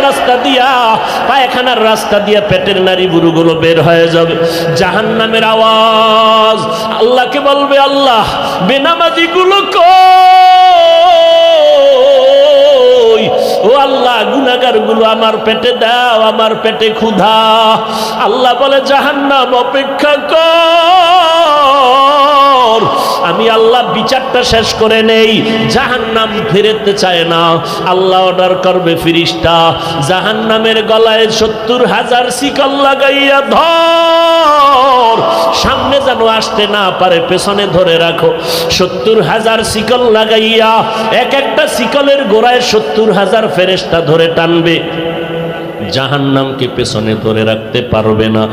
রাস্তা দিয়া, পায়খানার রাস্তা দিয়া পেটের নাড়ি বুড়ুগুলো বের হয়ে যাবে। জাহান্নামের আওয়াজ, আল্লাহকে বলবে, আল্লাহ বেনামাজিগুলো কই? ও আল্লাহ, গুনাহগারগুলো আমার পেটে দাও, আমার পেটে ক্ষুধা। আল্লাহ বলে, জাহান্নাম অপেক্ষা কর, আমি আল্লাহ বিচারটা শেষ করে নেই। জাহান্নাম ফিরতে চায় না। আল্লাহ অর্ডার করবে, ফিরিস্তা জাহান্নামের গলায় 70,000 শিকল লাগাইয়া ধর, সামনে যেন আসতে না পারে, পেছনে ধরে রাখো। 70,000 শিকল লাগাইয়া, এক একটা শিকলের গোড়ায় 70,000 ফেরেশতা ধরে টানবে। জাহান্নামকে পেছনে ধরে রাখতে পারবে না।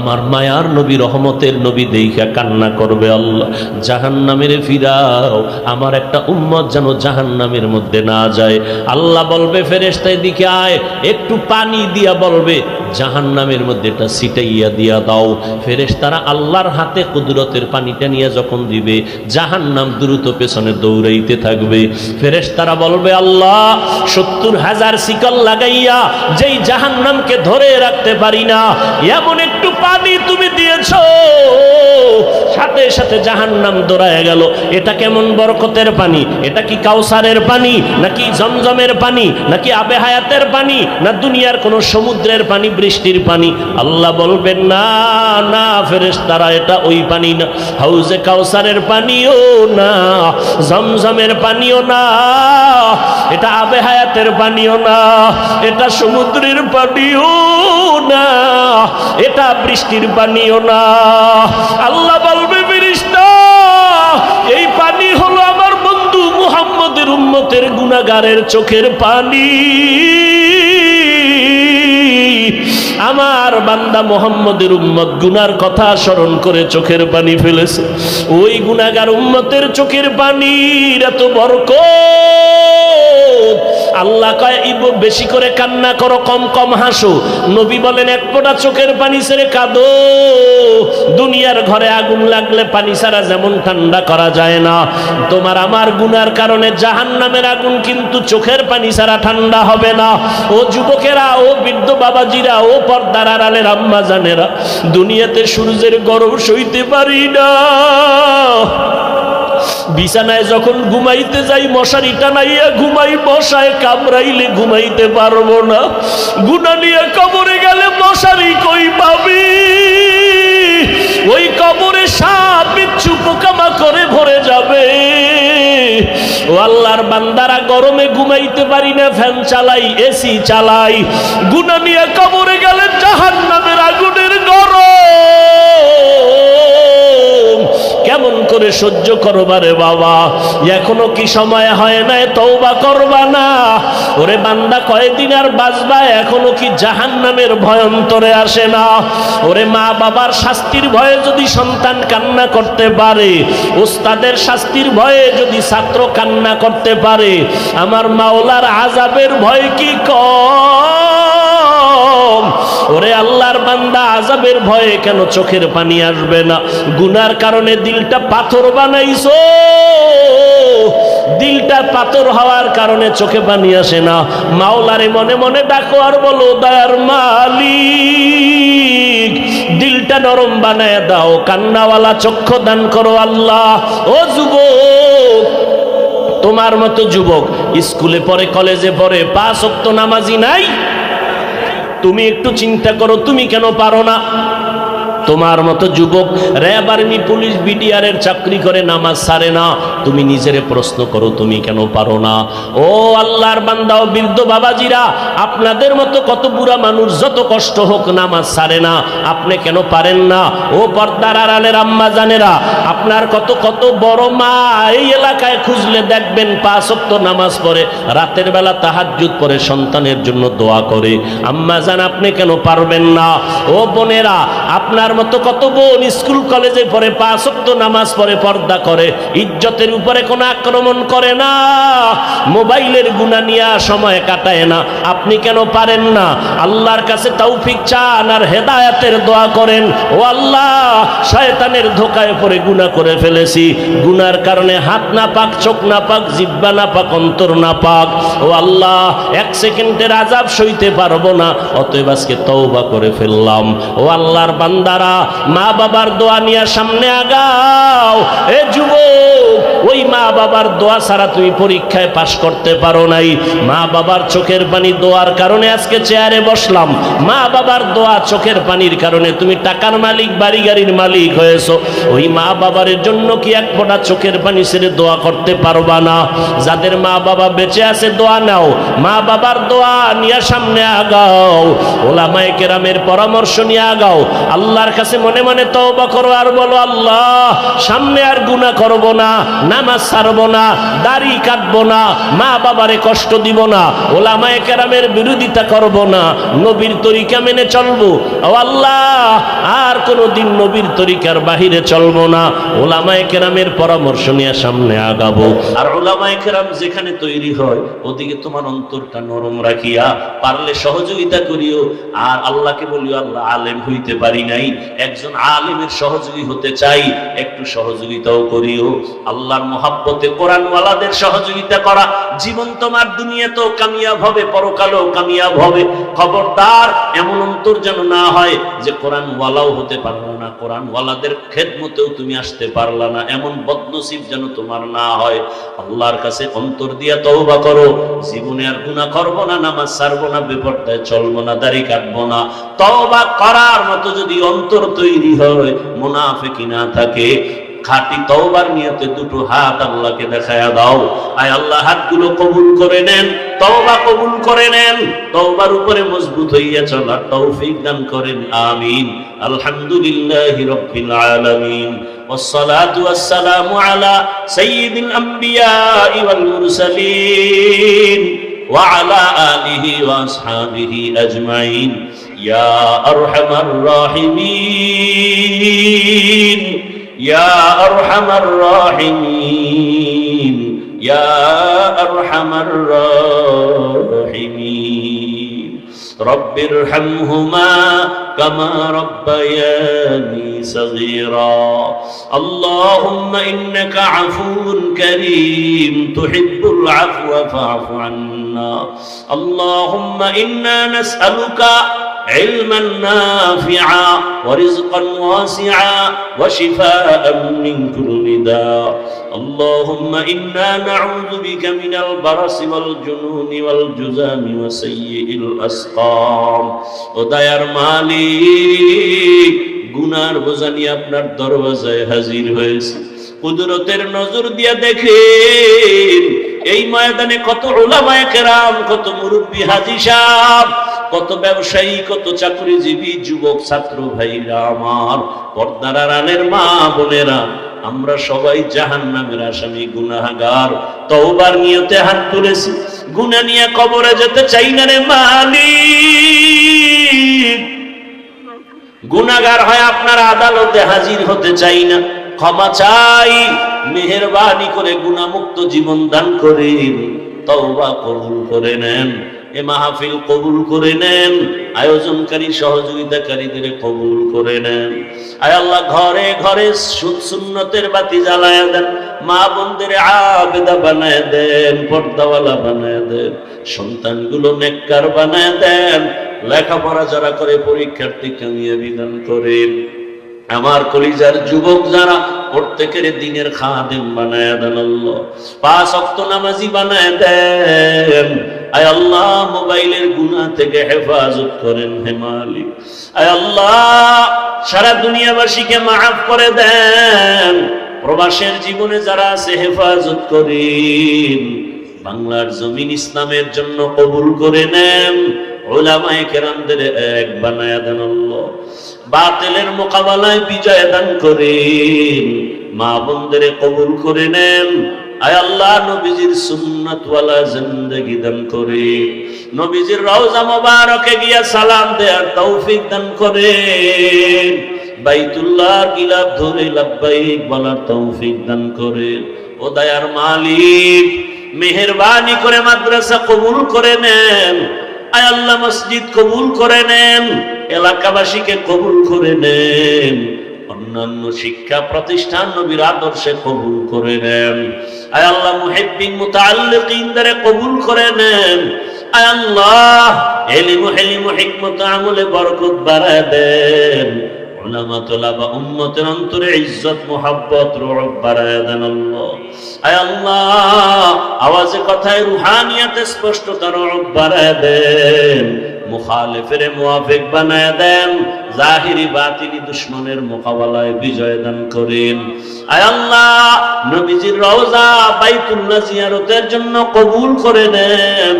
আমার মায়ার নবী, রহমতের নবী দেইখা কান্না করবে, আল্লাহ জাহান্নামের ফিরাও, আমার একটা উম্মত যেন জাহান্নামের মধ্যে না যায়। আল্লাহ বলবে, ফেরেশতা এদিকে আয়, একটু পানি দিয়া বলবে জাহান্নামের মধ্যে এটা ছিটাইয়া দিয়া দাও। ফেরেশতারা আল্লাহর হাতে কুদরতের পানিটা নিয়ে যখন দিবে, জাহান্নাম দ্রুত পেছনে দৌড়াইতে থাকবে। ফেরেশতারা বলবে, আল্লাহ 70,000 শিকল লাগাইয়া যেই জাহান্নামকে ধরে রাখতে পারি না, এমন একটু পানি তুমি দিয়েছো, সাথে সাথে জাহান্নাম দৌড়ায় গেল। এটা কেমন বরকতের পানি? এটা কি কাউসারের পানি, নাকি জমজমের পানি, নাকি আবে হায়াতের পানি, না দুনিয়ার কোন সমুদ্রের পানি, বৃষ্টির পানি? আল্লাহ বলবেন, না না ফেরেশতারা, এটা ওই পানি না, হাউজে কাউসারের পানিও না, জমজমের পানিও না, এটা আবে হায়াতের পানিও না, এটা সমুদ্রের পানিও না, এটা বৃষ্টির পানিও না। আল্লাহ বলবে, ফেরেশতা এই পানি হলো আমার বন্ধু মুহাম্মদের উম্মতের গুনাহগারের চোখের পানি। আমার বান্দা মুহাম্মদের উম্মত গুনার কথা স্মরণ করে চোখের পানি ফেলেছে। ওই গুনাহগার উম্মতের চোখের পানির এত বরকত। আল্লাহ কয়, বেশি করে কান্না করো, কম কম হাসো। নবী বলেন, এক ফোঁটা চোখের পানি ছেড়ে কাঁদো। দুনিয়ার ঘরে আগুন লাগলে পানি ছাড়া যেমন ঠান্ডা করা যায় না, তোমার আমার গুনার কারণে জাহান্নামের আগুন কিন্তু চোখের পানি ছাড়া ঠান্ডা হবে না। ও যুবকেরা, ও বৃদ্ধ বাবাজিরা, ও পর্দার আড়ালের আম্মা জানেরা, দুনিয়াতে সূর্যের গরম সইতে পারি না। বিছানায় যখন ঘুমাইতে যাই, মশারি টানাইয়া ঘুমাই, মশায় কামড়াইলে ঘুমাইতে পারবো না। গুনাহ নিয়ে কবরে গেলে মশারি কই পাবি? ওই কবরে সাপ বিচ্ছু পোকামাকড়ে ভরে যাবে। ও আল্লাহর বান্দারা, গরমে ঘুমাইতে পারি না, ফ্যান চালাই, এসি চালাই। গুনাহ নিয়ে কবরে গেলে জাহান্নামের আগুনের গরম কেমন করে সহ্য করবা রে বাবা? এখনো কি সময় হয় নাই তওবা করবা না? ওরে বান্দা, কয়দিন আর বাঁচবা? এখনো কি জাহান্নামের ভয় অন্তরে আসে না? ওরে মা বাবার শাস্তির ভয়ে যদি সন্তান কান্না করতে পারে, ওস্তাদের শাস্তির ভয়ে যদি ছাত্র কান্না করতে পারে, আমার মাওলার আযাবের ভয় কি কম? ওরে আল্লাহর বান্দা, আযাবের ভয়ে কেন চোখের পানি আসবে না? গুনার কারণে দিলটা পাথর বানাইছো, দিলটা পাথর হওয়ার কারণে চোখে পানি আসে না। মাওলারে মনে মনে ডাকো আর বলো, দয়ার মালিক দিলটা নরম বানায় দাও, কান্নাওয়ালা চক্ষু দান করো আল্লাহ। ও যুবক, তোমার মতো যুবক স্কুলে পড়ে, কলেজে পড়ে, 5 ওয়াক্ত নামাজি নাই? তুমি একটু চিন্তা করো, তুমি কেন পারো না? তোমার মতো যুবক র্যাব, আর্মি, পুলিশ, বিডিআর এর চাকরি করে, নামাজ ছাড়ে না। তুমি নিজেরে প্রশ্ন করো, তুমি কেন পারো না? ও আল্লাহর বান্দা ও বৃদ্ধ বাবাজিরা, আপনাদের মতো কত বুড়া মানুষ যত কষ্ট হোক নামাজ ছাড়ে না, আপনি কেন পারেন না? ও পর্দার আড়ালের আম্মা জানেরা, আপনার কত কত বড় মা এই এলাকায় খুঁজলে দেখবেন 5 ওয়াক্ত নামাজ পড়ে, রাতের বেলা তাহাজ্জুদ পড়ে, সন্তানের জন্য দোয়া করে। আম্মা জান, আপনি কেন পারবেন না? ও বোনেরা, আপনার মতো কত বোন স্কুল কলেজে পড়ে, 5 ওয়াক্ত নামাজ পড়ে, পর্দা করে, ইজ্জতের উপরে কোনো আক্রমণ করে না, মোবাইলের গুনাহ নিয়ে সময় কাটায় না। আপনি কেন পারেন না? আল্লাহর কাছে তৌফিক চান আর হেদায়েতের দোয়া করেন। ও আল্লাহ, শয়তানের ধোঁকায় পড়ে গুনাহ করে ফেলেছি, গুনার কারণে হাত না পাক, চোখ না পাক, জিহ্বা না পাক, অন্তর না পাক। ও আল্লাহ, 1 সেকেন্ডের আযাব সইতে পারবো না, অতএব আজকে তওবা করে ফেললাম। ও আল্লাহর বান্দারা, মা বাবার দোয়া নিয়ে সামনে আগাও। এ যুবক, ওই মা বাবার দোয়া ছাড়া তুমি পরীক্ষায় পাশ করতে পারো নাই। মা বাবার চোখের পানি দোয়ার কারণে আজকে চেয়ারে বসলাম। মা বাবার দোয়া চোখের পানির কারণে তুমি টাকার মালিক, বাড়ি গাড়ির মালিক হয়েছো। ওই মা বাবার জন্য কি এক ফোঁটা চোখের পানি ছেড়ে দোয়া করতে পারবা না? যাদের মা বাবা বেঁচে আছে দোয়া নাও, মা বাবার দোয়া নিয়ে সামনে আগাও, ওলামায়ে কেরামের পরামর্শ নিয়ে আগাও। আল্লাহর কাছে মনে মনে তওবা করো আর বলো, আল্লাহ, সামনে আর গুনাহ করব না, নামাজ ছাড়ব না, দাড়ি কাটবো না, মা বাবারে কষ্ট দিব না, ওলামায়ে কেরামের বিরোধিতা করব না, নবীর তরিকা মেনে চলবো। ও আল্লাহ, আর কোনোদিন নবীর তরিকার বাহিরে চলবো না, ওলামায়ে কেরামের পরামর্শ নিয়ে সামনে আগাবো। আর ওলামায়ে কেরাম যেখানে তৈরি হয় ওদিকে তোমার অন্তরটা নরম রাখিয়া পারলে সহযোগিতা করিও। আর আল্লাহকে বলিও, আল্লাহ, আলেম হইতে পারি নাই, একজন আলেমের সহযোগী হতে চাই, একটু সহযোগিতাও করিও। আল্লাহর মহাব্বতে কোরআনওয়ালাদের সহযোগিতা করা, জীবন তোমার দুনিয়াতেও কামিয়াব হবে, পরকালেও কামিয়াব হবে। খবরদার এমন অন্তর যেন না হয় যে কোরআনওয়ালাও হতে পারলো না, কোরআনওয়ালাদের খেদমতেও তুমি আসতে পারলা না, এমন বদনসিব যেন তোমার না হয়। আল্লাহর কাছে অন্তর দিয়া তওবা করো, জীবনে আর গুনাহ করব না, নামাজ ছাড়বো না, বেপরদায় চলবো না, দাড়ি কাটবো না। তওবা করার মতো যদি অন্তর তৈরি হয়, মুনাফিকি না থাকে, খাঁটি তওবার নিয়তে দুটো হাত আল্লাহকে দেখায়া দাও। আয় আল্লাহ, হাতগুলো কবুল করে নেন, তওবা কবুল করে নেন, তওবার উপরে মজবুত হইয়া চলার তৌফিক দান করেন। আমিন। আলহামদুলিল্লাহি রাব্বিল আলামিন, ওয়াসসালাতু ওয়াসসালামু আলা সাইয়্যিদিল আমবিয়াই ওয়াল মুরসালিন ওয়া আলা আলিহি ওয়া আসহাবিহি আজমাইন। ইয়া আরহামার রাহিমিন, ইয়া আরহামার রাহিমিন, ইয়া আরহামার রাহিমিন। রব্বিরহামহুমা কামা রব্বায়ানি সগীরা। আল্লাহুম্মা ইন্নাকা আফুউন কারীম তুহিব্বুল আফওয়া ফা'ফু আন্না। আল্লাহুম্মা ইন্না নাসআলুকা علما نافعا ورزقا واسعا وشفاء من كل داء. اللهم إنا نعوذ بك من البرص والجنون والجذام وسيء الأسقام. ও দয়ার মালিক, গুনার বোঝা নিয়ে আপনার দরওয়াজায় হাজির হয়েছে। কুদরতের নজর দিয়া দেখেন এই ময়দানে কত উলামায়ে কেরাম, কত মুরব্বী হাজী সাহেব, কত ব্যবসায়ী, কত চাকরিজীবী, যুবক ছাত্র ভাইরা আমার, পর্দার আড়ালের মা বোনেরা, আমরা সবাই জাহান্নামের আসামি, গুনাহগার। তওবার নিয়তে হাত তুলেছি, গুনাহ নিয়ে কবরে যেতে চাই না রে মালিক। গুনাহগার হয় আপনার আদালতে হাজির হতে চাই না, ক্ষমা চাই, মেহেরবানি করে গুনাহমুক্ত জীবন দান করেন। তওবা কবুল করে নেন, এ মাহফিল কবুল করে নেন, আয়োজনকারী সহযোগিতাকারীদের কবুল করে নেন। আয় আল্লাহ, ঘরে ঘরে সুন্নতের বাতি জ্বালায় দেন, মা বোনদের আবেদা বানায় দেন, পর্দাওয়ালা বানায় দেন, সন্তানগুলো নেককার বানায় দেন, লেখাপড়া যারা করে পরীক্ষার্থী কামিয়াবি দান করেন। আমার কলিজার যুবক যারা, প্রত্যেকের দিনের খাদেম বানায় দেন আল্লাহ, 5 ওয়াক্ত নামাজি বানায় দেন। আয় আল্লাহ, মোবাইলের গুনাহ থেকে হেফাজত করেন হে মালিক। আয় আল্লাহ, সারা দুনিয়াবাসীকে মাফ করে দেন। প্রবাসের জীবনে যারা আছে হেফাজত করেন। বাংলার জমিন ইসলামের জন্য কবুল করে নেন। উলামায়ে কেরামদের এক বানায়া দেন আল্লাহ, বাতিলের মোকাবেলায় বিজয় দান করেন। মা বোনদের কবুল করে নেন। আয় আল্লাহ, নবীজির সুন্নাতওয়ালা জিন্দেগি দান করে, নবীজির রওজা মোবারকে গিয়া সালাম দেওয়ার তৌফিক দান করেন। বাইতুল্লাহর গিলাফ ধরে লাব্বাইক বলার তৌফিক দান করে। ও দয়ার মালিক, মেহেরবানি করে মাদ্রাসা কবুল করে নেন। আয় আল্লাহ, মসজিদ কবুল করে নেন, এলাকাবাসীকে কবুল করে নেন, অন্যান্য শিক্ষা প্রতিষ্ঠান নবীর আদর্শে কবুল করে নেন। আয় আল্লাহ, মুহিব্বিন মুতাআল্লিকিনদের কবুল করে নেন। আয় আল্লাহ, ইলম হিকমত আমলে বরকত বাড়ায় দেন। উলামা তোলাবা উম্মতের অন্তরে ইজ্জত মুহাব্বত রুহ বাড়ায় দেন আল্লাহ। আয় আল্লাহ, আওয়াজে কথায় রুহানিয়াতে স্পষ্টতা রুহ বাড়ায় দেন। মুখালিফের মুওয়াফিক বানায় দেন। জাহিরি বাতিনি দুশমনের মোকাবেলায় বিজয় দান করেন। আয় আল্লাহ, নবীজির রওজা বাইতুল্লাহ জিয়ারতের জন্য কবুল করে নেন।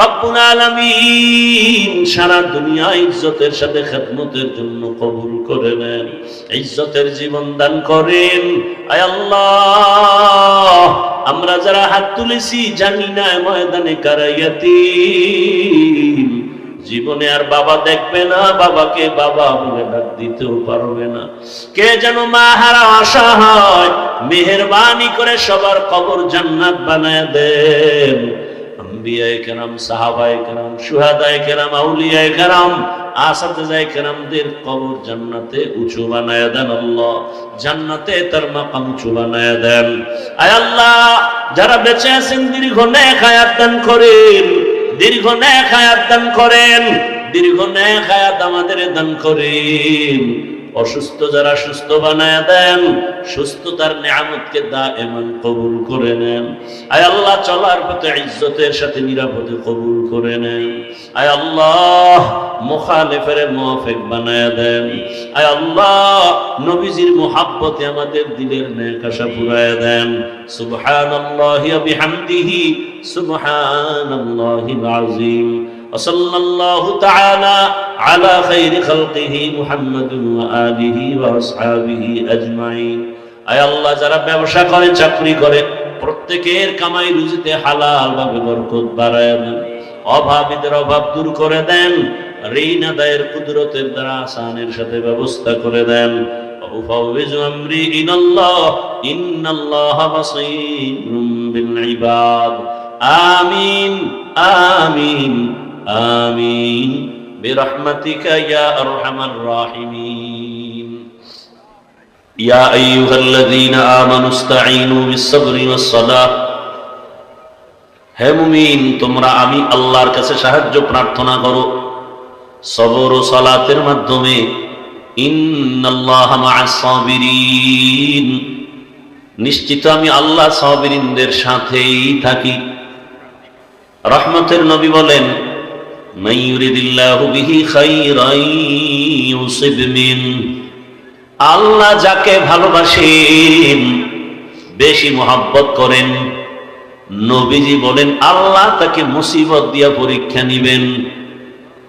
রব্বুল আলামিন, সারা দুনিয়া ইজ্জতের সাথে খেদমতের জন্য কবুল করে নেন। ইজ্জতের জীবন দান করেন। আয় আল্লাহ, আমরা যারা হাত তুলেছি জানি না ময়দানে কারা ইয়াতীম, জীবনে আর বাবা দেখবে না, বাবাকে বাবা বলে ডাক দিতেও পারবে না। কে যেন মা হারা অসহায়, মেহেরবানি করে সবার কবর জান্নাত বানায় দেন। আম্বিয়ায়ে কেরাম, সাহাবায়ে কেরাম, শুহাদায়ে কেরাম, আউলিয়ায়ে কেরাম, আসাতিজায়ে কেরামদের কবর জান্নাতে উঁচু বানায় দেন আল্লাহ। জান্নাতে তার মাকাম উঁচু বানায় দেন। আয় আল্লাহ, যারা বেঁচে আছেন দীর্ঘ নেক হায়াত দান করেন, দীর্ঘ নেক হায়াত দান করেন, দীর্ঘ নেক হায়াত আমাদের দান করেন। অসুস্থ যারা সুস্থ বানায় দেন, সুস্থতার নিয়ামতকে দায়েমান কবুল করে নেন। আয় আল্লাহ, চলার পথে ইজ্জতের সাথে নিরাপদে কবুল করে নেন। আয় আল্লাহ, মুখালিফের মুওয়াফিক বানায় দেন। আয় আল্লাহ, নবীজির মুহাব্বতে আমাদের দিলের নেক আশা পুরায় দেন। সুবহানাল্লাহি ওয়া বিহামদিহি, সুবহানাল্লাহিল আযীম। وصلى الله تعالى على خير خلقه محمد وآله وأصحابه أجمعين. আয় আল্লাহ, যারা ব্যবসা করে, চাকরি করে, প্রত্যেকের কামাই রুজিতে হালাল ভাবে বরকত বাড়ায় দেন। অভাবীদের অভাব দূর করে দেন। ঋণ আদায়ের কুদরতের দ্বারা আসানের সাথে ব্যবস্থা করে দেন। উফাউযু আমরি ইলাল্লাহ, ইন্নাল্লাহা বাসীরুম বিল ইবাদ। আমিন আমিন آمين برحمتك يا أرحم الراحمين. يا أيها الذين آمنوا استعينوا بالصبر والصلاة. হে মুমিন, তোমরা আমি আল্লাহর কাছে সাহায্য প্রার্থনা করো সবর ও সালাতের মাধ্যমে। ইন্নাল্লাহা মা'আস সাবিরিন, নিশ্চিত আমি আল্লাহ সাবিরিনদের সাথেই থাকি। রহমতের নবী বলেন, মান ইউরিদিল্লাহু বিহি খাইরান ইউসিব মিন। আল্লাহ যাকে ভালোবাসেন, বেশি মহব্বত করেন, নবীজি বলেন আল্লাহ তাকে মুসিবত দিয়া পরীক্ষা নিবেন।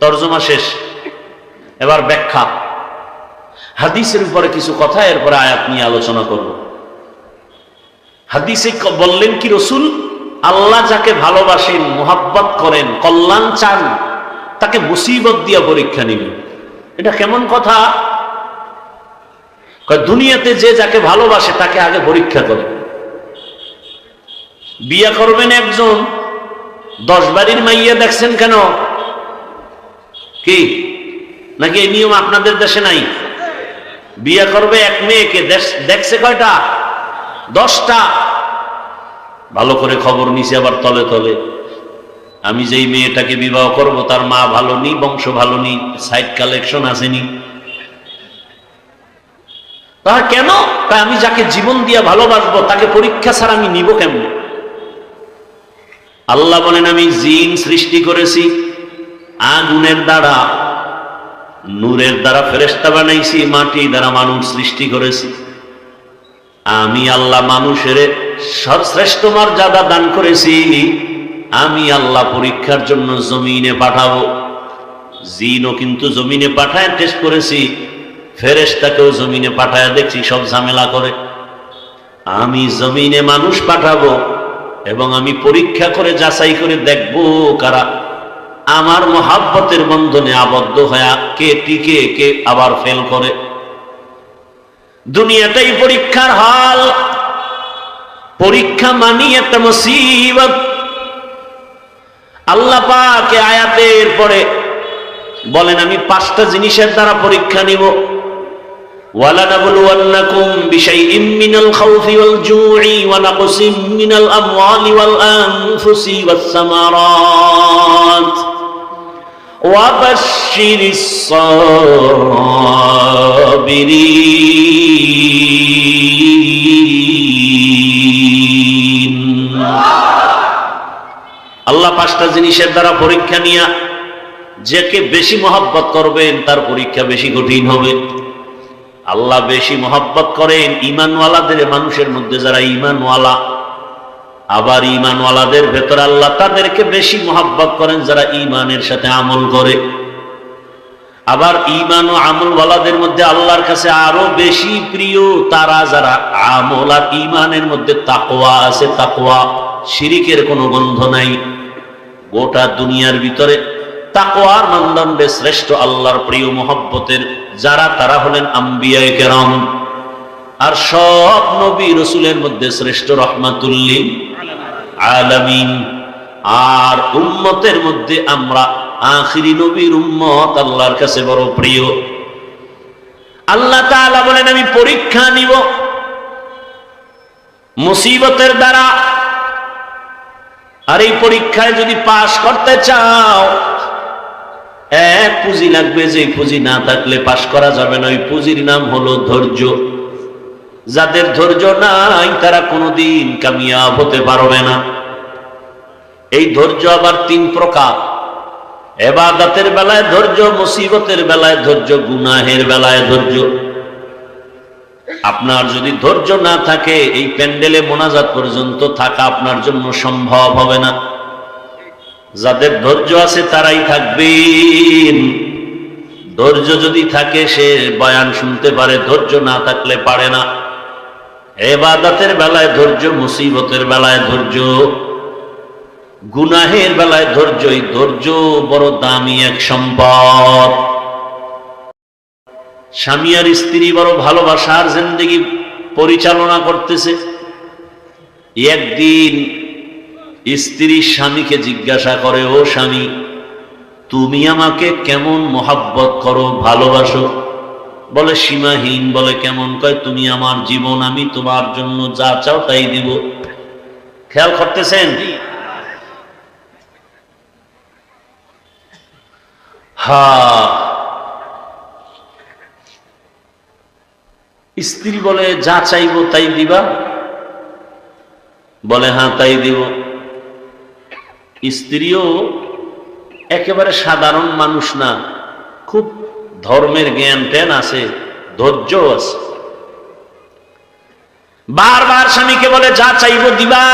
তরজমা শেষ। এবার ব্যাখ্যা। হাদিসের উপরে কিছু কথা, এরপরে আয়াত নিয়ে আলোচনা করব। হাদিসে বললেন কি রাসূল, আল্লাহ যাকে ভালোবাসেন, মুহাব্বত করেন, কল্যাণ চান, তাকে মুসিবত দিয়া পরীক্ষা নিবেন। এটা কেমন কথা? দুনিয়াতে যে যাকে ভালোবাসে তাকে আগে পরীক্ষা করে। বিয়া করবেন একজন, 10 বাড়ির মাইয়া দেখছেন কেন? কি নাকি এই নিয়ম আপনাদের দেশে নাই? বিয়া করবে এক মেয়েকে, দেখছে কয়টা? 10টা। ভালো করে খবর নিছে আবার তলে তলে। আমি যেই মেয়েটাকে বিবাহ করব তার মা ভালো নি, বংশ ভালো নি, সাইড কালেকশন আসেনি। তা কেন? তাই আমি যাকে জীবন দিয়া ভালোবাসবো তাকে পরীক্ষা ছাড়া আমি নিব কেমন? আল্লাহ বলেন, আমি জিন সৃষ্টি করেছি আগুনের দ্বারা, নূরের দ্বারা ফেরেশতা বানাইছি, মাটি দ্বারা মানুষ সৃষ্টি করেছি। আমি আল্লাহ মানুষের সর্বশ্রেষ্ঠ মর্যাদা দান করেছি। আমি আল্লাহ পরীক্ষার জন্য জমিনে পাঠাবো। জিনও কিন্তু জমিনে পাঠায় টেস্ট করেছি, ফেরেশতাকেও জমিনে পাঠায় দেখছি সব ঝামেলা করে। আমি জমিনে মানুষ পাঠাবো এবং আমি পরীক্ষা করে যাচাই করে দেখবো কারা আমার মহাব্বতের বন্ধনে আবদ্ধ হয়ে কে টিকে, কে আবার ফেল করে। দুনিয়াটাই পরীক্ষার হল। পরীক্ষা মানি একটা মুসিবত। আল্লাহ পাক আয়াতের পরে বলেন, আমি 5টা জিনিসের দ্বারা পরীক্ষা নিব। ওয়ালানাবলুওয়ান্নাকুম বিশাইইম মিনাল খাউফি ওয়াল জু'i ওয়া নাকসিম মিনাল আমওয়ালি ওয়াল আনফুসি ওয়াস সামারাত ওয়া বাশশিরিস সাবিরিন। আল্লাহ 5টা জিনিসের দ্বারা পরীক্ষা নিয়া যাকে বেশি মহব্বত করবেন তার পরীক্ষা বেশি কঠিন হবে। আল্লাহ বেশি মহব্বত করেন ঈমানওয়ালাদের, মানুষের মধ্যে যারা ঈমানওয়ালা। আবার ঈমানওয়ালাদের ভেতর আল্লাহ তাদেরকে বেশি মহব্বত করেন যারা ঈমানের সাথে আমল করে। আবার ঈমান ও আমলওয়ালাদের মধ্যে আল্লাহর কাছে আরো বেশি প্রিয় তারা যারা আমল আর ঈমানের মধ্যে তাকওয়া আছে। তাকওয়া, শিরিকের কোনো গন্ধ নাই। গোটা দুনিয়ার ভিতরে তাকওয়ার মানদণ্ডে শ্রেষ্ঠ আল্লাহর প্রিয় মহব্বতের যারা, তারা হলেন আম্বিয়ায়ে কেরাম। আর সব নবী রাসূলের মধ্যে শ্রেষ্ঠ রাহমাতুল লিল আলামিন। আর উম্মতের মধ্যে আমরা আখিরি নবীর উম্মত আল্লাহর কাছে বড় প্রিয়। আল্লাহ তাআলা বলেন, আমি পরীক্ষা নিব মুসিবতের দ্বারা। আর এই পরীক্ষায় যদি পাশ করতে চাও, এক পুঁজি লাগবে, যে পুঁজি না থাকলে পাশ করা যাবে না। ওই পুঁজির নাম হলো ধৈর্য। যাদের ধৈর্য নাই তারা কোনোদিন কামিয়াব হতে পারবে না। এই ধৈর্য আবার 3 প্রকার। ইবাদতের বেলায় ধৈর্য, মুসিবতের বেলায় ধৈর্য, গুনাহের বেলায় ধৈর্য। আপনার যদি ধৈর্য না থাকে, এই প্যান্ডেলে মোনাজাত পর্যন্ত থাকা আপনার জন্য সম্ভব হবে না। যাদের ধৈর্য আছে তারাই থাকবেন। ধৈর্য যদি থাকে সে বয়ান শুনতে পারে, ধৈর্য না থাকলে পারে না। ইবাদতের বেলায় ধৈর্য, মুসিবতের বেলায় ধৈর্য, গুনাহের বেলায় ধৈর্য। এই ধৈর্য বড় দামি এক সম্পদ। স্বামী আর স্ত্রী বড় ভালোবাসার জিন্দেগি পরিচালনা করতেছে। একদিন স্ত্রী স্বামীকে জিজ্ঞাসা করে, ও স্বামী, তুমি আমাকে কেমন মহব্বত করো, ভালোবাসো? বলে সীমাহীন। বলে কেমন? কয়, তুমি আমার জীবন, আমি তোমার জন্য যা চাও তাই দিব। খেয়াল করতেছেন? হ্যাঁ। স্ত্রী বলে, যা চাইবো তাই দিবা? বলে হ্যাঁ তাই দিব। স্ত্রীও একেবারে সাধারণ মানুষ না, খুব ধর্মের জ্ঞান ট্যান আছে, ধৈর্য আছে। বারবার স্বামীকে বলে, যা চাইবো দিবা?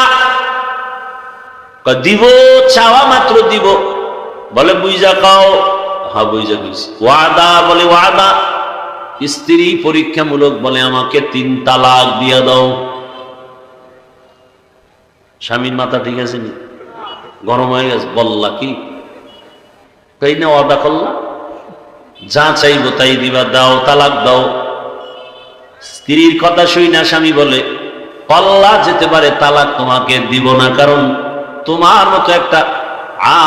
দিব, চাওয়া মাত্র দিব। বলে বুঝা কাও? হ্যাঁ বুঝা গেছি। ওয়াদা? বলে ওয়াদা। স্ত্রী পরীক্ষামূলক বলে, আমাকে 3 তালাক দিয়া দাও। স্বামীর মাথা ঠিক আছে নি? গরম হয়ে গেছে। বললা কি? তাই না, ওয়াদা করলা, যা চাইবো তাই দিবা, দাও, তালাক দাও। স্ত্রীর কথা শুই না স্বামী বলে, পাল্লা যেতে পারে, তালাক তোমাকে দিব না, কারণ তোমার মতো একটা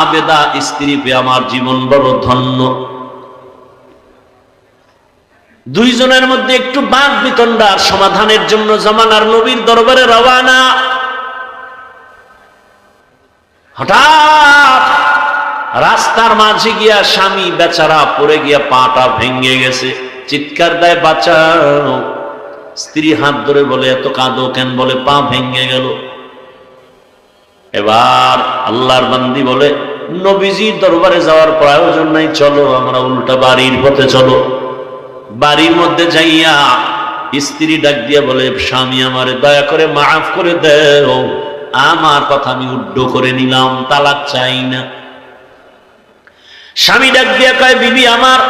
আবেদা স্ত্রী পেয়ে আমার জীবন বড় ধন্য। দুইজনের মধ্যে একটু বাদ বিতণ্ডার সমাধানের জন্য জামানার নবীর দরবারে রওয়ানা। হঠাৎ রাস্তার মাঝে গিয়া স্বামী বেচারা পড়ে গিয়া পাটা ভেঙে গেছে। চিৎকার দেয়, বাঁচাও। স্ত্রী হাত ধরে বলে, এত কাঁদো কেন? বলে পা ভেঙে গেল। এবার আল্লাহর বান্দি বলে, নবীজির দরবারে যাওয়ার প্রয়োজন নাই, চলো আমরা উল্টা বাড়ির পথে চলো। বাড়ির মধ্যে যাইয়া স্ত্রী ডাক দিয়া বলে, স্বামী আমারে দয়া করে মাফ করে দেও, আমার কথা আমি উড্ড করে নিলাম, তালাক চাই না। স্বামী ডাক দিয়া কয়, বিবি আমার,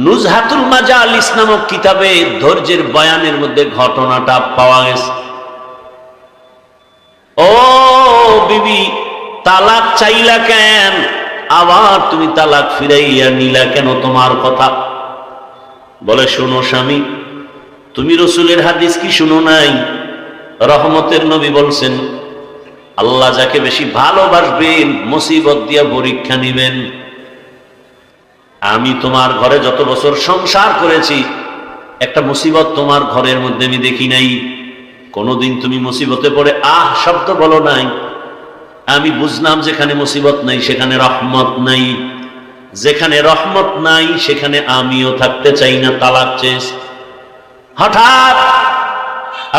নুজহাতুল মাজালিস নামক কিতাবে ধৈর্যের বয়ানের মধ্যে ঘটনাটা পাওয়া গেছে। ও বিবি, তালাক চাইলা কেন? আবার তুমি তালাক ফিরাইয়া নিলা কেন? তোমার কথা। বলে, শোনো স্বামী, তুমি রসুলের হাদিস কি শুনো নাই? রহমতের নবী বলছেন, আল্লাহ যাকে বেশি ভালোবাসবেন মুসিবত দিয়া পরীক্ষা নিবেন। আমি তোমার ঘরে যত বছর সংসার করেছি, একটা মুসিবত তোমার ঘরের মধ্যে আমি দেখি নাই। কোনদিন তুমি মুসিবতে পড়ে আহ শব্দ বলো নাই। আমি বুঝলাম যেখানে মুসিবত নাই সেখানে রহমত নাই, যেখানে রহমত নাই সেখানে আমিও থাকতে চাই না, তালাক চেয়েছি। হঠাৎ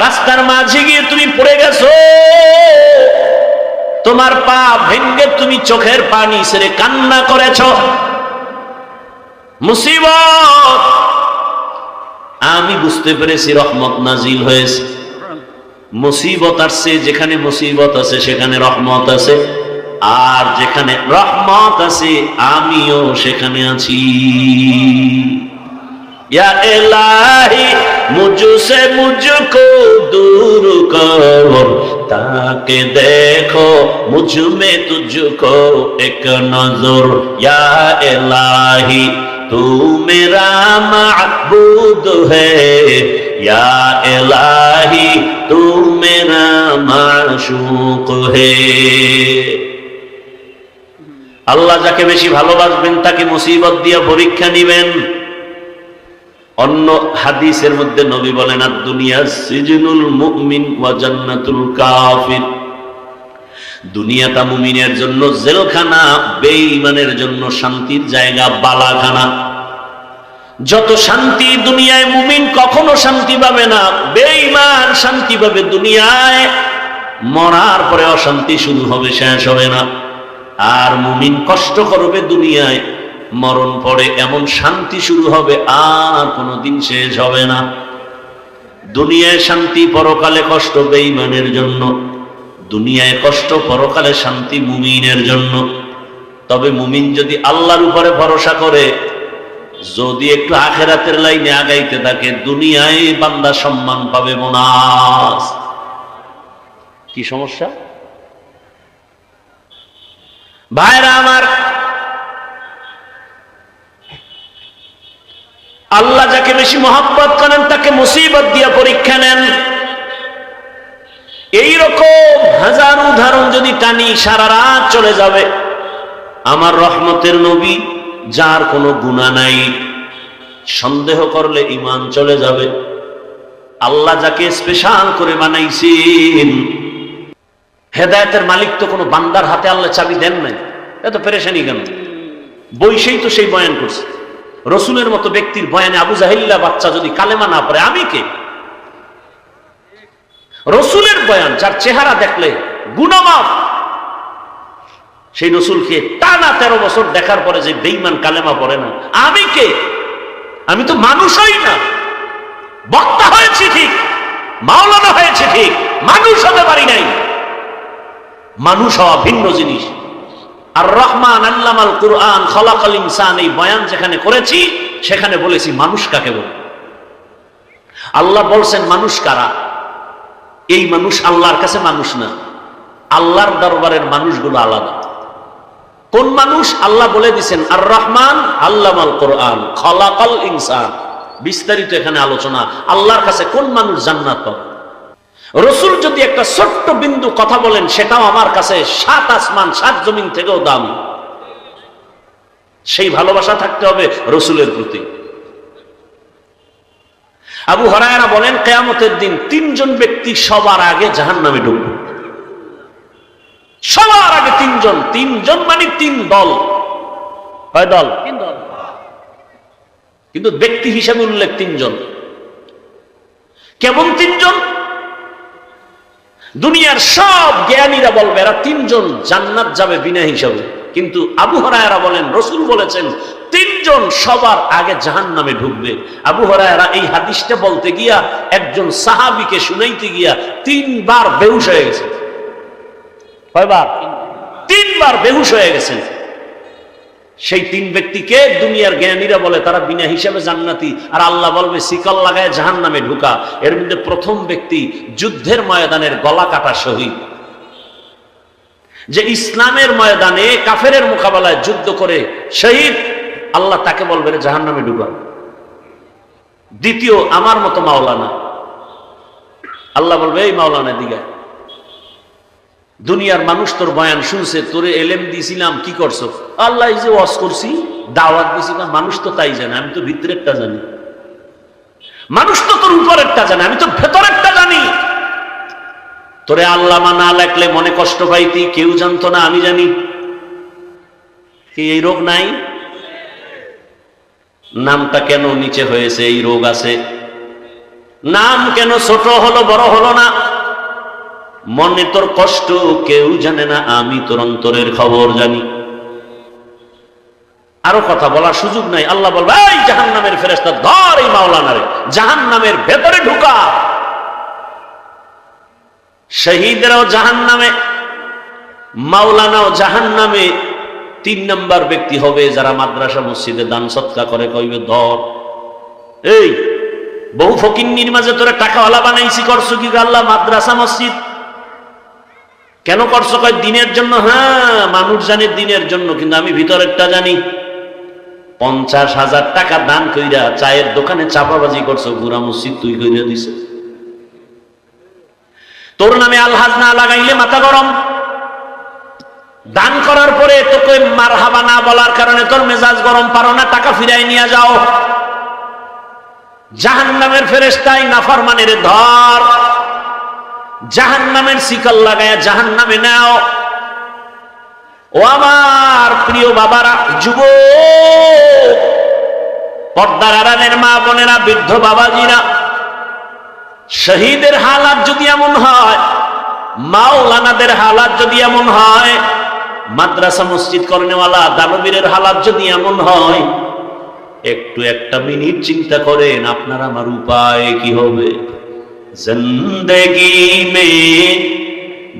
রাস্তার মাঝে গিয়ে তুমি পড়ে গেছো, তোমার পা ভেঙ্গে তুমি চোখের পানি ছেড়ে কান্না করেছ। মুসিবত, আমি বুঝতে পেরেছি রহমত নাজিল হয়েছে। মুসিবত আসছে, যেখানে মুসিবত আছে সেখানে রহমত আছে, আর যেখানে রহমত আছে আমিও সেখানে আছি। या इलाही मुझसे मुझको दूर कर, ताकि देखो मुझ में तुझको एक नजर। या इलाही तू मेरा महबूब है, या इलाही तू मेरा माशूक है। আল্লাহ যাকে বেশি ভালোবাসবেন তাকে মুসিবত দিয়ে পরীক্ষা নিবেন। অন্য হাদিসের মধ্যে নবী বলেন, আর দুনিয়া সিজনুল মুমিন ওয়া জান্নাতুল কাফির। দুনিয়াটা মুমিনের জন্য জেলখানা, বেঈমানের জন্য শান্তির জায়গা, বালাখানা। যত শান্তি দুনিয়ায় মুমিন কখনো শান্তি পাবে না, বেঈমান শান্তি পাবে দুনিয়ায়, মরার পরে অশান্তি শুরু হবে, শেষ হবে না। আর মুমিন কষ্ট করবে দুনিয়ায়, মরণ পরে এমন শান্তি শুরু হবে আর কোনোদিন শেষ হবে না। দুনিয়ায় শান্তি, পরকালে কষ্ট বেঈমানের জন্য। দুনিয়ায় কষ্ট, পরকালে শান্তি মুমিনের জন্য। তবে মুমিন যদি আল্লাহর উপরে ভরসা করে, যদি একটু আখিরাতের লাইনে আগাইতে থাকে, দুনিয়ায় বান্দা সম্মান পাবে বোনাস। কি সমস্যা ভাইরা আমার? আল্লাহ যাকে বেশি মহব্বত করেন তাকে মুসিবত দিয়ে পরীক্ষা নেন। এইরকম হাজার উদাহরণ যদি টানি সারা রাত চলে যাবে। আমার রহমতের নবী, যার কোনো গুনাহ নাই, সন্দেহ করলে ঈমান চলে যাবে। আল্লাহ যাকে স্পেশাল করে বানাইছেন, হেদায়েতের মালিক তো কোনো বান্দার হাতে আল্লাহ চাবি দেন নাই। এত পেরেশানি কেন? বৈশেই তো সেই বয়ান করছে। রসুলের মতো ব্যক্তির বয়ানে আবু জাহিল্লা বাচ্চা যদি কালেমা না পড়ে, আমি কে? রসুলের বয়ান, যার চেহারা দেখলে গুনাহ মাফ, সেই রসুলকে টানা 13 বছর দেখার পরে যে বেঈমান কালেমা পড়ে না, আমি কে? আমি তো মানুষই না। বক্তা হয়েছি ঠিক, মাওলানা হয়েছে ঠিক, মানুষ হতে পারি নাই। মানুষ হওয়া ভিন্ন জিনিস। আর রহমান আল্লামাল কুরআন খলাকাল ইনসান, এই বয়ান যেখানে করেছি সেখানে বলেছি মানুষ কাকে বলে। আল্লাহ বলছেন মানুষ কারা? এই মানুষ আল্লাহর কাছে মানুষ না, আল্লাহর দরবারের মানুষগুলো আলাদা। কোন মানুষ? আল্লাহ বলে দিয়েছেন, আর রহমান আল্লামাল কুরআন খলাকাল ইনসান। বিস্তারিত এখানে আলোচনা। আল্লাহর কাছে কোন মানুষ জান্নাত পাবে? রসুল যদি একটা ছোট্ট বিন্দু কথা বলেন, সেটাও আমার কাছে 7 আসমান 7 জমিন থেকেও দামি। সেই ভালোবাসা থাকতে হবে রসুলের প্রতি। আবু হুরায়রা বলেন, কিয়ামতের দিন 3 জন ব্যক্তি সবার আগে জাহান্নামে ঢুকবে। সবার আগে 3 জন। 3 জন মানে 3 দল। কয় দল? 3 দল। কিন্তু ব্যক্তি হিসাবে উল্লেখ 3 জন। কেমন 3 জন? দুনিয়ার সব জ্ঞানীরা বলবে এরা 3 জন জান্নাত যাবে বিনা হিসাবে। কিন্তু আবু হুরায়রা বলেন, রসুল বলেছেন 3 জন সবার আগে জাহান্নামে ঢুকবে। আবু হুরায়রা এই হাদিসটা বলতে গিয়া একজন সাহাবীকে শুনাইতে গিয়া 3 বার বেহুশ হয়ে গেছেন। কয়বার? 3 বার বেহুশ হয়ে গেছেন। সেই 3 ব্যক্তিকে দুনিয়ার জ্ঞানীরা বলে তারা বিনা হিসাবে জান্নাতি, আর আল্লাহ বলবে শিকল লাগায় জাহান্নামে ঢুকা। এর মধ্যে প্রথম ব্যক্তি যুদ্ধের ময়দানের গলা কাটা শহীদ, যে ইসলামের ময়দানে কাফেরের মোকাবেলায় যুদ্ধ করে শহীদ, আল্লাহ তাকে বলবে জাহান্নামে ঢুকা। দ্বিতীয় আমার মতো মাওলানা। আল্লাহ বলবে এই মাওলানা দিগা, দুনিয়ার মানুষ তোর বয়ান শুনছে, তোরে এলেম দিছিলাম, কি করছো? আল্লাহ এই যে ওয়াজ করছি, দাওয়াত দিছিলাম, মানুষ তো তাই জানে, আমি তো ভিতরেরটা জানি। মানুষ তো তোর উপরেরটা জানে, আমি তো ভেতরেরটা জানি। তোরে আল্লামা না লেখলে মনে কষ্ট পাইতি, কেউ জানতো না, আমি জানি। কি এই রোগ নাই? নামটা কেন নিচে হয়েছে? এই রোগ আছে। নাম কেন ছোট হলো, বড় হলো না? মনে তোর কষ্ট কেউ জানে না, আমি তোর অন্তরের খবর জানি। আরো কথা বলার সুযোগ নাই। আল্লাহ বলবে এই জাহান্নামের ফেরেশতা, ধর এই মাওলানারে, জাহান্নামের ভেতরে ঢুকা। শহীদরাও জাহান্নামে, মাওলানাও জাহান্নামে। 3 নম্বর ব্যক্তি হবে যারা মাদ্রাসা মসজিদে দান সদকা করে, কইবে ধর এই বহু ফকিন্নির মাঝে তোরা টাকাওয়ালা বানাইছি, করছো কি? আল্লাহ মাদ্রাসা মসজিদ কেন করছো? কয় দিনের জন্য। হ্যাঁ, মানুষ জানে দিনের জন্য, কিন্তু আমি ভিতরেরটা জানি। 50,000 টাকা দান কইরা চায়ের দোকানে চাপাবাজি করছো, পুরা মসজিদ তুই কইরা দিছে। তোর নামে আলহাজ না লাগাইলে মাথা গরম। দান করার পরে তোকে মারহাবা না বলার কারণে তোর মেজাজ গরম, পারো না, টাকা ফিরাই নিয়ে যাও। জাহান্নামের ফেরেশতাই নাফরমানের ধর, জাহান্নামের শিকল লাগায়া জাহান্নামে নাও। ও আমার প্রিয় বাবারা, যুবক, পর্দার আড়ালের মা বোনেরা, বৃদ্ধ বাবাজিরা, শহীদের হালাত যদি এমন হয়, মাওলানাদের হালাত যদি এমন হয়, মাদ্রাসা মসজিদ করনেওয়ালা দানবীরের হালাত যদি এমন হয়, একটু একটা মিনিট চিন্তা করেন আপনার আমার উপায় কি হবে। জিন্দেগি মে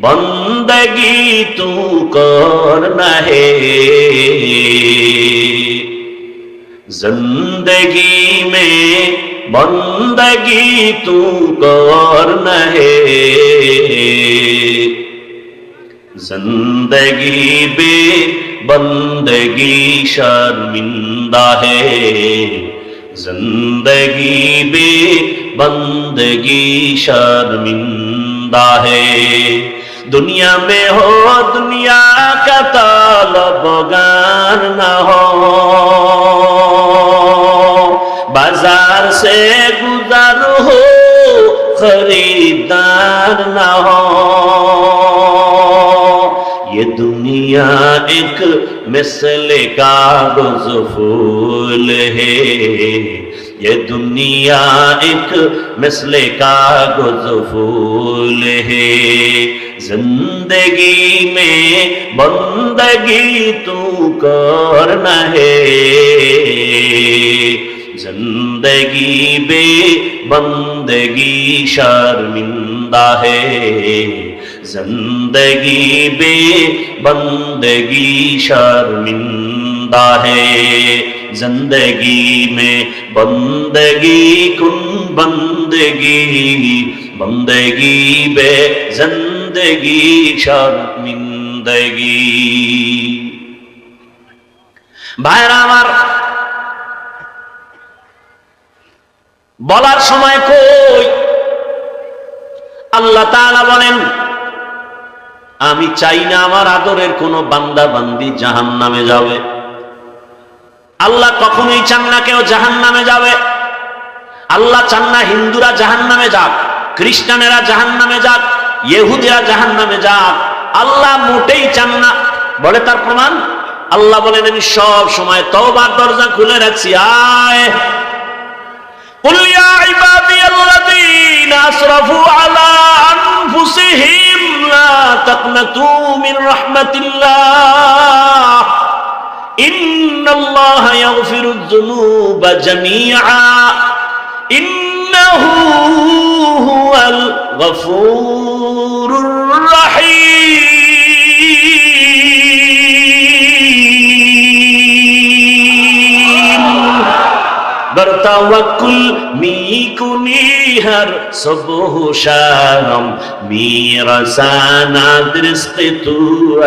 বন্দগি তু করনা হে, जिंदगी में बंदगी तू करना है, जिंदगी बे बंदगी शर्मिंदा है, जिंदगी बे बंदगी शर्मिंदा है। दुनिया में हो दुनिया का तलबगार न हो, बाजार से गुजर हो खरीदार न हो। ये दुनिया एक मिसले कागज फूल है, ये दुनिया एक मिसले कागज फूल है, जिंदगी में बंदगी तू करना है, जिंदगी बे बंदगी शर्मिंदा है, जिंदगी बे बंदगी शर्मिंदा है। जिंदगी में बंदगी कुन बंदगी, बंदगी बे जिंदगी शर्मिंदगी। ভাইরা আমার, বলার সময় কই আল্লাহ তাআলা বলেন, আমি চাই না আমার আদরের কোন বান্দা বান্দি জাহান্নামে যাবে। আল্লাহ কখনোই চান না কেউ জাহান্নামে যাবে। আল্লাহ চান না হিন্দুরা জাহান্নামে যাক, খ্রিস্টানেরা জাহান্নামে যাক, ইহুদিরা জাহান্নামে যাক। আল্লাহ মোটেই চান না। বলে তার প্রমাণ, আল্লাহ বলেন আমি সব সময় তওবার দরজা খুলে রাখছি। আয় কুল ইয়া ইবাদিয়াল্লাযীনা আসরাফু আলা আনফুসিহিম লা তাকনাতু মির রাহমাতিল্লাহ, ইন্নাল্লাহা ইয়াগফিরুয যুনুবা জামিআ, ইন্নাহু হুয়াল গফুরুর রাহিম। বরতাওয়াক্কুল মিকুনিহার সবহু শারম মিরাসানা দৃষ্টি তু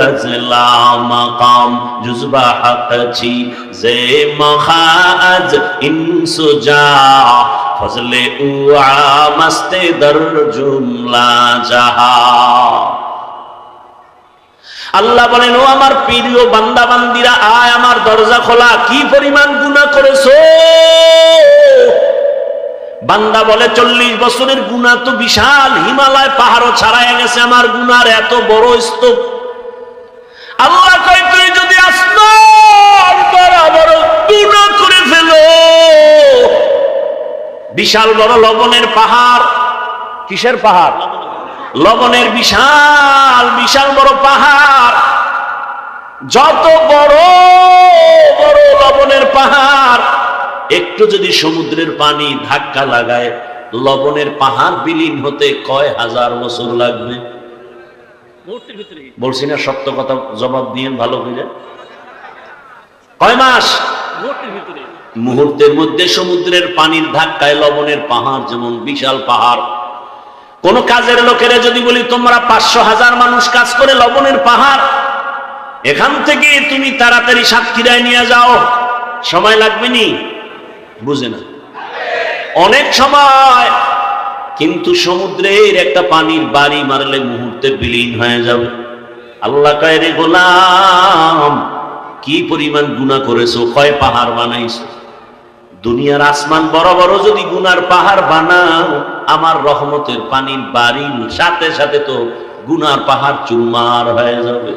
আজলা মাকাম জুজবা হাকছি জে মখাজ ইনসুজা ফজলে উআ মস্তে দর জুমলা জাহা। আল্লাহ বলেন, ও আমার প্রিয় বান্দা বান্দিরা, আয় আমার দরজা খোলা। কি পরিমাণ গুনাহ করেছো? বান্দা বলে 40 বছরের গুনাহ তো বিশাল, হিমালয় পাহাড়ও ছাড়াইয়া গেছে আমার গুনার এত বড় স্তূপ। আল্লাহ কয়, তুই যদি আসমান বরাবর গুনাহ করে ফেলো, বিশাল বড় লবণের পাহাড়। কিসের পাহাড়? লবণের বিশাল বিশাল বড় পাহাড়। যত বড় বড় লবণের পাহাড়, একটু যদি সমুদ্রের পানি ধাক্কা লাগায়, লবণের পাহাড় বিলীন হতে কয় হাজার বছর লাগবে? বলছি না সত্য কথা, জবাব দিয়ে ভালো করে। কয় মাস? মুহূর্তের মধ্যে সমুদ্রের পানির ধাক্কায় লবণের পাহাড় যেমন বিশাল পাহাড়। কোন কাজের লোকেরা যদি বলি, তোমরা 500,000 মানুষ কাজ করে লবণের পাহাড়, এখান থেকে তুমি তাড়াতাড়ি সাতক্ষীরায় নিয়ে যাও, সময় লাগবে নি? বুঝে না, অনেক সময়। কিন্তু সমুদ্রের একটা পানির বাড়ি মারলে মুহূর্তে বিলীন হয়ে যাবে। আল্লাহ কয়, রে গোলাম, কি পরিমাণ গুনাহ করেছো, কয় পাহাড় বানাইছো। দুনিয়ার আসমান বড় বড় যদি গুনার পাহাড় বানাও, আমার রহমতের পানির বাড়ির সাথে সাথে তো গুনার পাহাড় চুরমার হয়ে যাবে।